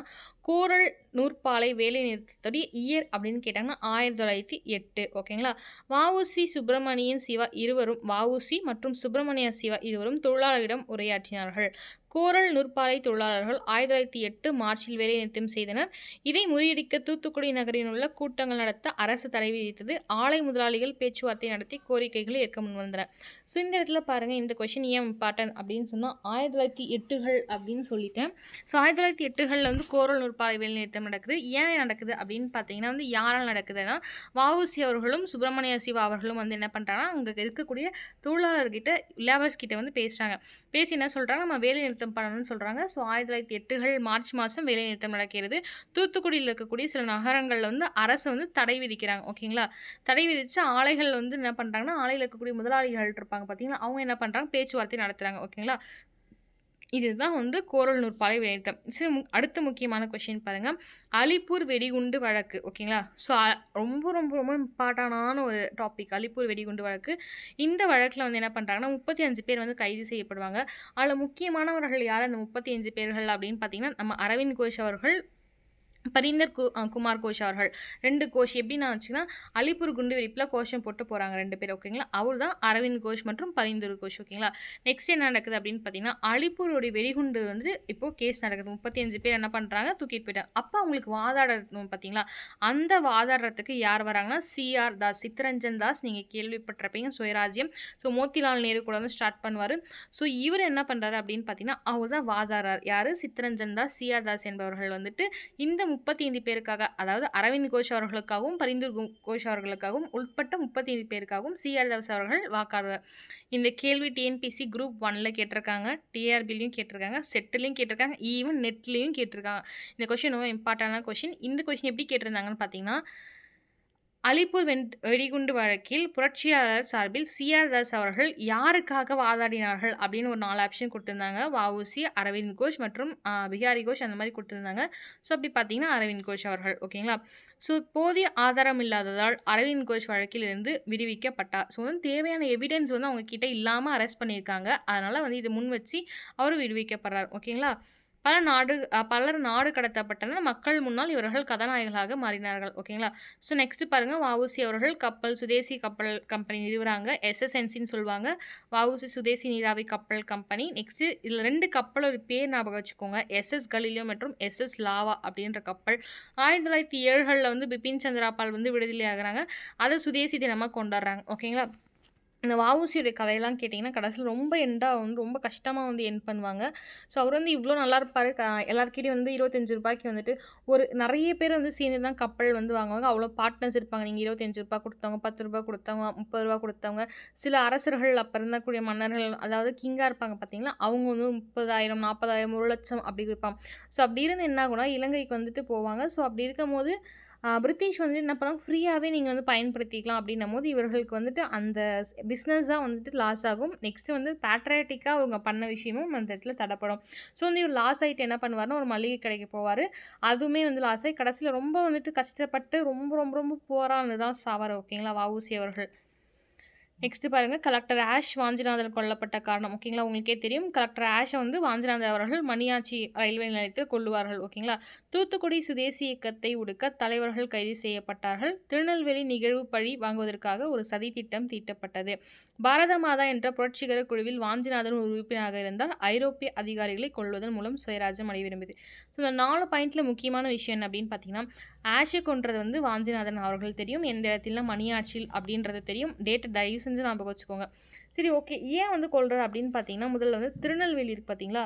கோரல் நூற்பாலை வேலைநிறுத்தத்துடைய இயர் அப்படின்னு கேட்டாங்கன்னா 1908. ஓகேங்களா? வ.உ.சி. சுப்பிரமணியன் சிவா இருவரும் வ.உ.சி. மற்றும் சுப்பிரமணிய சிவா இருவரும் தொழிலாளர்களிடம் உரையாற்றினார்கள். கோரல் நூற்பாலை தொழிலாளர்கள் 1908 மார்ச்சில் வேலைநிறுத்தம் செய்தனர். இதை முறியடிக்க தூத்துக்குடி நகரில் உள்ள கூட்டங்கள் நடத்த அரசு தடை விதித்தது. ஆலை முதலாளிகள் பேச்சுவார்த்தை நடத்தி கோரிக்கைகளை ஏற்க முன்வந்தனர். ஸோ இந்த இடத்துல பாருங்கள், இந்த கொஷின் ஏன் இம்பார்ட்டன்ட் அப்படின்னு சொன்னால் 1908கள் அப்படின்னு சொல்லிட்டேன். ஸோ 1908களில் வந்து கோரல் நூற்பாலை வேலைநிறுத்தம் நடக்குது. ஏன் நடக்குது அப்படின்னு பார்த்தீங்கன்னா வந்து யாரால் நடக்குதுன்னா, வ.உ.சி. அவர்களும் சுப்பிரமணிய சிவா அவர்களும் வந்து என்ன பண்ணுறாங்கன்னா, அங்கே இருக்கக்கூடிய தொழிலாளர்கிட்ட லேபர்ஸ் கிட்ட வந்து பேசுகிறாங்க. பேசி என்ன சொல்கிறாங்க, நம்ம வேலைநிறுத்தம் பண்ணணும்னு சொல்கிறாங்க. ஸோ 1908கள் மார்ச் மாதம் வேலைநிறுத்தம் நடக்கிறது. தூத்துக்குடியில் இருக்கக்கூடிய சில நகரங்களில் வந்து அரசு வந்து தடை விதிக்கிறாங்க. ஓகேங்களா? தடை விதித்து ஆலைகள் வந்து என்ன பண்ணுறாங்கன்னா, ஆலையில் இருக்கக்கூடிய முதலாளிகள் இருப்பாங்க பார்த்தீங்களா, அவங்க என்ன பண்ணுறாங்க, பேச்சுவார்த்தை நடத்துகிறாங்க. ஓகேங்களா? இதுதான் வந்து கோரல் நூற்பாலை வேலைநிறுத்தம். சரி, அடுத்த முக்கியமான கொஷின் பாருங்கள். அலிப்பூர் வெடிகுண்டு வழக்கு. ஓகேங்களா? ஸோ ரொம்ப ரொம்ப ரொம்ப இம்பார்ட்டண்டான ஒரு டாபிக் அலிப்பூர் வெடிகுண்டு வழக்கு. இந்த வழக்கில் வந்து என்ன பண்ணுறாங்கன்னா, 35 பேர் வந்து கைது செய்யப்படுவாங்க. அதில் முக்கியமானவர்கள் யார் அந்த 35 பேர்கள் அப்படின்னு பார்த்தீங்கன்னா, நம்ம அரவிந்த் கோஷ் அவர்கள், பரீந்தர் குமார் கோஷ் அவர்கள். 2 கோஷ் எப்படின்னா வச்சுன்னா, அலிப்பூர் குண்டு வெடிப்பில் கோஷம் போட்டு போகிறாங்க 2 பேர். ஓகேங்களா? அவர் தான் அரவிந்த் கோஷ் மற்றும் பரீந்தர் கோஷ். ஓகேங்களா? நெக்ஸ்ட் என்ன நடக்குது அப்படின்னு பார்த்தீங்கன்னா, அலிப்பூருடைய வெடிகுண்டு வந்து இப்போது கேஸ் நடக்குது. 35 பேர் என்ன பண்ணுறாங்க, தூக்கிட்டு போயிட்டாங்க. அப்போ அவங்களுக்கு வாதாடணும் பார்த்தீங்களா, அந்த வாதாடுறதுக்கு யார் வராங்கன்னா, சிஆர் தாஸ், சித்தரஞ்சன் தாஸ். நீங்கள் கேள்விப்பட்டிருப்பீங்க, சுயராஜ்யம். ஸோ மோத்திலால் நேரு கூட வந்து ஸ்டார்ட் பண்ணுவார். ஸோ இவர் என்ன பண்ணுறாரு அப்படின்னு பார்த்தீங்கன்னா, அவர் தான் வாதாடுறார். யார்? சித்தரஞ்சன் தாஸ், சிஆர் தாஸ் என்பவர்கள் வந்துட்டு இந்த 35 பேருக்காக, அதாவது அரவிந்த் கோஷ் அவர்களுக்காகவும், பரிந்தூர் கோஷ் அவர்களுக்காகவும் உட்பட்ட 35 பேருக்காகவும் சி.ஆர். தாஸ் அவர்கள் வாக்காளர். இந்த கேள்வி டிஎன்பிஎஸ்சி குரூப் 1ல கேட்டிருக்காங்க, டிஆர்பிலையும் கேட்டிருக்காங்க, செட்லயும் கேட்டிருக்காங்க, ஈவன் நெட்லயும் கேட்டிருக்காங்க. இந்த கொஸ்டின் ரொம்ப இம்பார்ட்டன்டான கொஸ்டின். இந்த கொஸ்டின் எப்படி கேட்டிருந்தாங்கன்னு பார்த்தீங்கன்னா, அலிப்பூர் வெடிகுண்டு வழக்கில் புரட்சியாளர் சார்பில் சி.ஆர். தாஸ் அவர்கள் யாருக்காக வாதாடினார்கள் அப்படின்னு ஒரு 4 ஆப்ஷன் கொடுத்துருந்தாங்க. வ.உ.சி., அரவிந்த் கோஷ் மற்றும் பிஹாரி கோஷ் அந்த மாதிரி கொடுத்துருந்தாங்க. ஸோ அப்படி பார்த்தீங்கன்னா அரவிந்த் கோஷ் அவர்கள். ஓகேங்களா? ஸோ போதிய ஆதாரம் இல்லாததால் அரவிந்த் கோஷ் வழக்கிலிருந்து விடுவிக்கப்பட்டார். ஸோ வந்து தேவையான எவிடன்ஸ் வந்து அவங்க கிட்ட இல்லாமல் அரெஸ்ட் பண்ணியிருக்காங்க. அதனால வந்து இதை முன் வச்சு அவர் விடுவிக்கப்படுறார். ஓகேங்களா? பலர் நாடு கடத்தப்பட்டனர். மக்கள் முன்னால் இவர்கள் கதாநாயகர்களாக மாறினார்கள். ஓகேங்களா? ஸோ நெக்ஸ்ட் பாருங்க, வ.உ.சி. அவர்கள் சுதேசி கப்பல் கம்பெனி நிறுவுறாங்க. எஸ்எஸ்என்சின்னு சொல்லுவாங்க. வ.உ.சி. சுதேசி நீராவி கப்பல் கம்பெனி. நெக்ஸ்ட் இதில் 2 கப்பலோட பேர் ஞாபகம் வச்சுக்கோங்க. எஸ்எஸ் கலிலியோ மற்றும் எஸ்எஸ் லாவா அப்படின்ற கப்பல் 1907களில் வந்து பிபின் சந்திராபால் வந்து விடுதலை ஆகுறாங்க. அதை சுதேசி தினமாக கொண்டாடுறாங்க. ஓகேங்களா? இந்த வ.உ.சியோடைய கதையெல்லாம் கேட்டிங்கன்னா கடைசியில் ரொம்ப வந்து ரொம்ப கஷ்டமாக வந்து எண்ட் பண்ணுவாங்க. ஸோ அவர் வந்து இவ்வளோ நல்லா இருப்பார். எல்லாருக்கிட்டையும் வந்து ரூ. 25க்கு வந்துட்டு நிறைய பேர் வந்து சேர்ந்து தான் கப்பல் வந்து வாங்குவாங்க. அவ்வளோ பார்ட்னர்ஸ் இருப்பாங்க. நீங்கள் ரூ. 25 கொடுத்தவங்க, ரூ. 10 கொடுத்தவங்க, ரூ. 30 கொடுத்தவங்க, சில அரசர்கள் அப்போ இருந்தக்கூடிய மன்னர்கள், அதாவது கிங்காக இருப்பாங்க பார்த்தீங்களா, அவங்க வந்து 30,000, 40,000, 1,00,000 அப்படி இருப்பாங்க. ஸோ அப்படி இருந்து என்ன ஆகும்னா இலங்கைக்கு வந்துட்டு போவாங்க. ஸோ அப்படி இருக்கும்போது பிரிட்டிஷ் வந்து என்ன பண்ணாங்க, ஃப்ரீயாகவே நீங்கள் வந்து பயன்படுத்திக்கலாம் அப்படின்னும்போது இவர்களுக்கு வந்துட்டு அந்த பிஸ்னஸ் தான் வந்துட்டு லாஸ் ஆகும். நெக்ஸ்ட்டு வந்து பேட்ரியாட்டிக்காக அவங்க பண்ண விஷயமும் அந்த இடத்துல தடைப்படும். ஸோ வந்து இவர் லாஸ் ஆகிட்டு என்ன பண்ணுவார்னா ஒரு மளிகை கடைக்கு போவார். அதுவுமே வந்து லாஸ் ஆகி கடைசியில் ரொம்ப வந்துட்டு கஷ்டப்பட்டு ரொம்ப ரொம்ப ரொம்ப புவராக தான் சாவார். ஓகேங்களா? வ.உ.சி. அவர்கள். நெக்ஸ்ட் பாருங்க, கலெக்டர் ஆஷ் வாஞ்சிநாதன் கொல்லப்பட்ட காரணம். ஓகேங்களா? உங்களுக்கே தெரியும். கலெக்டர் ஆஷை வந்து வாஞ்சிநாதன் அவர்கள் மணியாச்சி ரயில்வே நிலையத்தில் கொல்லுவார்கள். ஓகேங்களா? தூத்துக்குடி சுதேசி இயக்கத்தை ஒடுக்க தலைவர்கள் கைது செய்யப்பட்டார்கள். திருநெல்வேலி நிகழ்வு பழி வாங்குவதற்காக ஒரு சதி திட்டம் தீட்டப்பட்டது. பாரத மாதா என்ற புரட்சிகர குழுவில் வாஞ்சிநாதன் ஒரு உறுப்பினராக இருந்தால் ஐரோப்பிய அதிகாரிகளை கொல்வதன் மூலம் சுயராஜ்யம் அடைய விரும்பியது. ஸோ இந்த 4 பாயிண்ட்ல முக்கியமான விஷயம் என்ன அப்படின்னு பார்த்தீங்கன்னா, ஆஷை கொன்றது வந்து வாஞ்சிநாதன் அவர்கள் தெரியும். எந்த இடத்துல மணியாச்சில் அப்படின்றது தெரியும். டேட்டை தயவு செஞ்சு ஞாபகம் வச்சுக்கோங்க. சரி, ஓகே. ஏன் வந்து கொல்றாரு அப்படின்னு பார்த்தீங்கன்னா, முதல்ல வந்து திருநெல்வேலி இருக்கு பார்த்தீங்களா,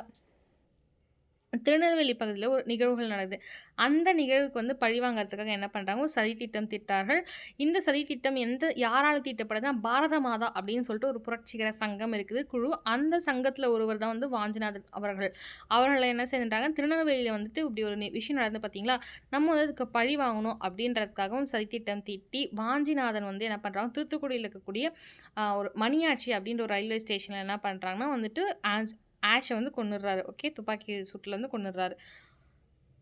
திருநெல்வேலி பகுதியில் ஒரு நிகழ்வுகள் நடக்குது. அந்த நிகழ்வுக்கு வந்து பழிவாங்கிறதுக்காக என்ன பண்ணுறாங்க, ஒரு சதி திட்டம் தீட்டார்கள். இந்த சதி திட்டம் யாரால் தீட்டப்படுதுன்னா, பாரத மாதா அப்படின்னு சொல்லிட்டு ஒரு புரட்சிகர சங்கம் இருக்குது, குழு. அந்த சங்கத்தில் ஒருவர் தான் வந்து வாஞ்சிநாதன் அவர்கள். அவர்களை என்ன செஞ்சுட்டாங்க, திருநெல்வேலியில் வந்துட்டு இப்படி ஒரு விஷயம் நடந்து பார்த்தீங்களா, நம்ம வந்து அதுக்கு பழி வாங்கணும் அப்படின்றதுக்காகவும் சதி திட்டம் தீட்டி வாஞ்சிநாதன் வந்து என்ன பண்ணுறாங்க, தூத்துக்குடியில் இருக்கக்கூடிய ஒரு மணியாச்சி அப்படின்ற ஒரு ரயில்வே ஸ்டேஷனில் என்ன பண்ணுறாங்கன்னா வந்துட்டு ஆஷை வந்து கொன்னுடுறாரு. ஓகே, துப்பாக்கி சூட்டில் வந்து கொன்னுடுறாரு.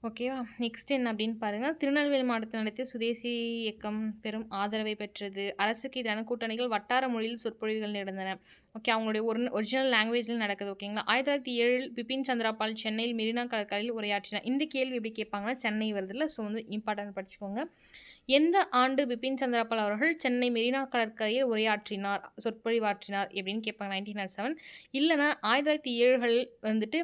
ஓகேவா? நெக்ஸ்ட் என்ன அப்படின்னு பாருங்கள். திருநெல்வேலி மாவட்டத்தில் நடத்திய சுதேசி இயக்கம் பெரும் ஆதரவை பெற்றது. அரசுக்கு எதிரான கூட்டணிகள் வட்டார மொழியில் சொற்பொழிவுகள் நடந்தன. ஓகே, அவங்களுடைய ஒரிஜினல் லாங்குவேஜில் நடக்குது. ஓகேங்களா? 1907 பிபின் சந்திராபால் சென்னையில் மெரினா கடற்கரையில் உரையாற்றினார். இந்த கேள்வி எப்படி கேட்பாங்கன்னா, சென்னை வருதுல்ல, ஸோ வந்து இம்பார்ட்டன்ட் படிச்சுக்கோங்க. எந்த ஆண்டு பிபின் சந்திராபால் அவர்கள் சென்னை மெரினா கடற்கரையில் உரையாற்றினார், சொற்பொழிவாற்றினார் எப்படின்னு கேட்பாங்க. 1907. இல்லைனா 1907கள் வந்துட்டு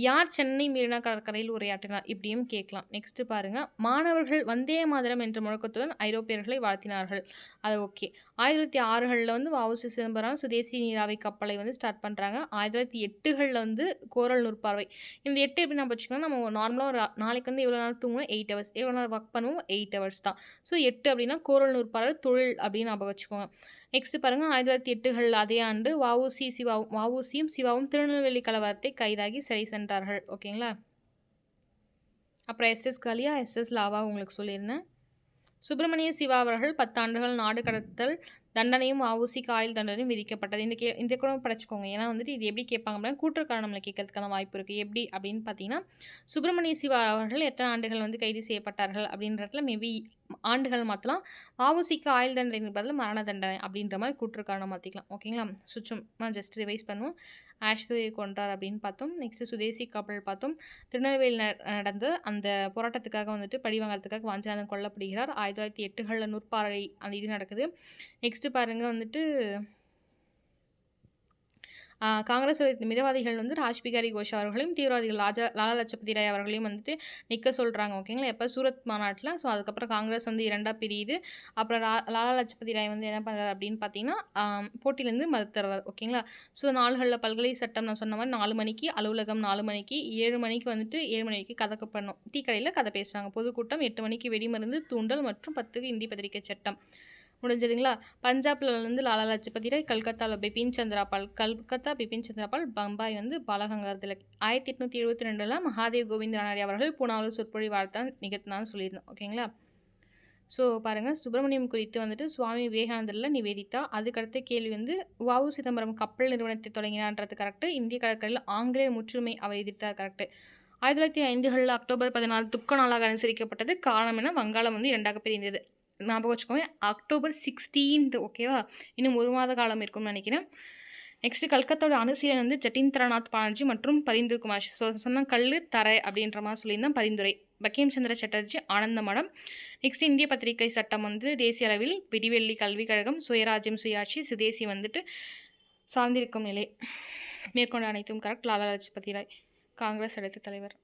யார் சென்னை மெரினா கடற்கரையில் உரையாற்றினார் இப்படியும் கேட்கலாம். நெக்ஸ்ட் பாருங்க, மாணவர்கள் வந்தே மாதரம் என்ற முழக்கத்துடன் ஐரோப்பியர்களை வாழ்த்தினார்கள். அது ஓகே. 1906களில் வந்து வ.உ.சி. சிதம்பரம் சுதேசி நீராவி கப்பலை வந்து ஸ்டார்ட் பண்ணுறாங்க. 1908களில் வந்து கோரல் நூற்பார்வை. இந்த 8 எப்படி நம்ம வச்சுக்கோங்க, நம்ம நார்மலாக ஒரு நாளைக்கு வந்து எவ்வளோ நேரம் தூங்குவோம், 8 ஹவர்ஸ். எவ்வளோ நேரம் ஒர்க் பண்ணுவோம், 8 ஹவர்ஸ் தான். ஸோ 8 அப்படின்னா கோரல் நூற்பார்வை தொழில் அப்படின்னு நம்ம வச்சுக்கோங்க. நெக்ஸ்ட் பாருங்க, 1908கள் அதே ஆண்டு வ.உ.சியும் சிவாவும் திருநெல்வேலி கலவரத்தை கைதாகி சிறை சென்றார்கள். ஓகேங்களா? அப்புறம் எஸ்எஸ் கலியா, எஸ்எஸ் லாவா உங்களுக்கு சொல்லியிருந்தேன். சுப்பிரமணிய சிவா அவர்கள் 10 ஆண்டுகள் நாடு கடத்தல் தண்டனையும் வ.உ.சிக்கு ஆயுள் தண்டனையும் விதிக்கப்பட்டது. இந்த கூட படிச்சுக்கோங்க. ஏன்னா வந்துட்டு இது எப்படி கேட்பாங்க அப்படின்னா கூற்றுக்காரணம்ல கேட்கறதுக்கான வாய்ப்பு இருக்குது. எப்படி அப்படின்னு பார்த்தீங்கன்னா, சுப்பிரமணிய சிவா அவர்கள் எத்தனை ஆண்டுகள் வந்து கைது செய்யப்பட்டார்கள் அப்படின்றதுல மேபி ஆண்டுகள் மாற்றலாம். வ.உ.சிக்கு ஆயுள் தண்டனை பதில் மரண தண்டனை அப்படின்ற மாதிரி கூற்றுக்காரணம் மாற்றிக்கலாம். ஓகேங்களா? சும்மா ஜஸ்ட் ரிவைஸ் பண்ணுவோம். ஆஷ்துயை கொன்றார் அப்படின்னு பார்த்தோம். நெக்ஸ்ட் சுதேசி கப்பல் பார்த்தோம். திருநெல்வேலி நடந்த அந்த போராட்டத்துக்காக வந்துட்டு பழி வாங்கிறதுக்காக வாஞ்சிநாதன் கொல்லப்படுகிறார். 1908களில் நூற்பாறை அந்த இது நடக்குது. நெக்ஸ்ட் பாருங்க வந்துட்டு காங்கிரஸோட மிதவாதிகள் வந்து ராஜ் பிகாரி கோஷ் அவர்களையும், தீவிரவாதிகள் லாலா லஜபதி ராய் அவர்களையும் வந்துட்டு நிக்க சொல்றாங்க. ஓகேங்களா. எப்ப சூரத் மாநாட்ல. ஸோ அதுக்கப்புறம் காங்கிரஸ் வந்து 2ஆ பிரியுது. அப்புறம் லாலா லஜபதி ராய் வந்து என்ன பண்றாரு அப்படின்னு பார்த்தீங்கன்னா, போட்டியிலேருந்து மறுத்துறாரு. ஓகேங்களா. ஸோ நாள்கள்ல பல்கலை சட்டம் நான் சொன்ன மாரி 4 மணிக்கு, அலுவலகம் 4 மணிக்கு, 7 மணிக்கு வந்துட்டு 7 மணி வரைக்கும் கதை பண்ணணும். டீ கடையில கதை பேசுறாங்க. பொதுக்கூட்டம் 8 மணிக்கு வெடிமருந்து தூண்டல் மற்றும் 10க்கு இந்தி பத்திரிகை சட்டம். முடிஞ்சதுங்களா. பஞ்சாப்ல வந்து லாலா லஜபதி ராய், கல்கத்தால பிபின் சந்திரபால், பம்பாய் வந்து பாலகங்காதர திலக். 1872ல மகாதேவ் கோவிந்த் ரானடே அவர்கள் பூனாவில் சொற்பொழிவாழ்த்தான் நிகழ்த்தினான்னு சொல்லியிருந்தோம். ஓகேங்களா. ஸோ பாருங்க, சுப்பிரமணியம் குறித்து வந்துட்டு சுவாமி விவேகானந்தர்ல நிவேதிதா. அதுக்கடுத்த கேள்வி வந்து வ.உ. சிதம்பரம் கப்பல் நிறுவனத்தை தொடங்கினார்ன்றது கரெக்ட். இந்திய கடற்கரையில் ஆங்கிலேயர் முற்றுரிமை அவர் எதிர்த்தார் கரெக்ட். 1905களில் அக்டோபர் 14 துக்க நாளாக அனுசரிக்கப்பட்டது. காரணம் என்ன? வங்காளம் வந்து 2ஆக பிரிந்தது. ஞாபகம் வச்சுக்கோங்க. October 16th. ஓகேவா. இன்னும் 1 மாத காலம் இருக்கும்னு நினைக்கிறேன். நெக்ஸ்ட் கல்கத்தாவோட அணுசீலன் வந்து ஜதீந்திரநாத் பானர்ஜி மற்றும் பரிந்தூர் குமார். ஸோ சொன்ன கல்லு தரை அப்படின்ற மாதிரி சொல்லியிருந்தேன். பரிந்துரை பக்கிம் சந்திர சட்டர்ஜி ஆனந்த மடம். நெக்ஸ்ட் இந்திய பத்திரிகை சட்டம் வந்து தேசிய அளவில் விடிவெள்ளி கல்விக் கழகம், சுயராஜ்யம் சுயாட்சி, சுதேசி வந்துட்டு சார்ந்திருக்கும் நிலை. மேற்கொண்ட அனைத்தும் கரெக்ட். லாலா லஜபதி ராய் காங்கிரஸ் அடுத்த தலைவர்.